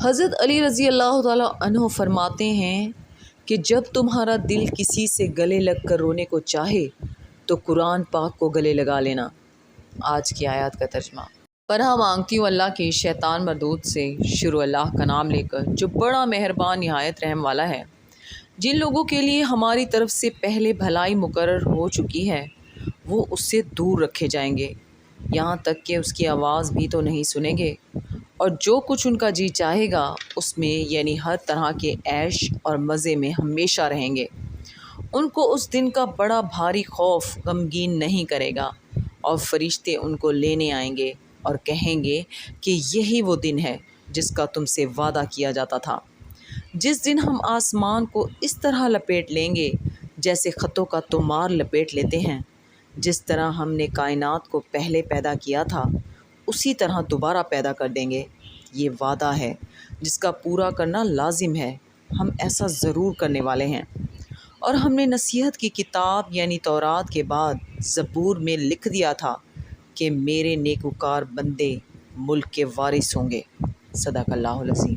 حضرت علی رضی اللہ تعالیٰ عنہ فرماتے ہیں کہ جب تمہارا دل کسی سے گلے لگ کر رونے کو چاہے تو قرآن پاک کو گلے لگا لینا۔ آج کی آیات کا ترجمہ۔ پناہ مانگتی ہوں اللہ کی شیطان مردود سے، شروع اللہ کا نام لے کر جو بڑا مہربان نہایت رحم والا ہے۔ جن لوگوں کے لیے ہماری طرف سے پہلے بھلائی مقرر ہو چکی ہے وہ اس سے دور رکھے جائیں گے، یہاں تک کہ اس کی آواز بھی تو نہیں سنیں گے، اور جو کچھ ان کا جی چاہے گا اس میں یعنی ہر طرح کے عیش اور مزے میں ہمیشہ رہیں گے۔ ان کو اس دن کا بڑا بھاری خوف غمگین نہیں کرے گا، اور فرشتے ان کو لینے آئیں گے اور کہیں گے کہ یہی وہ دن ہے جس کا تم سے وعدہ کیا جاتا تھا، جس دن ہم آسمان کو اس طرح لپیٹ لیں گے جیسے خطوں کا تمار لپیٹ لیتے ہیں۔ جس طرح ہم نے کائنات کو پہلے پیدا کیا تھا اسی طرح دوبارہ پیدا کر دیں گے۔ یہ وعدہ ہے جس کا پورا کرنا لازم ہے، ہم ایسا ضرور کرنے والے ہیں۔ اور ہم نے نصیحت کی کتاب یعنی تورات کے بعد زبور میں لکھ دیا تھا کہ میرے نیکوکار بندے ملک کے وارث ہوں گے۔ صدق اللہ العظیم۔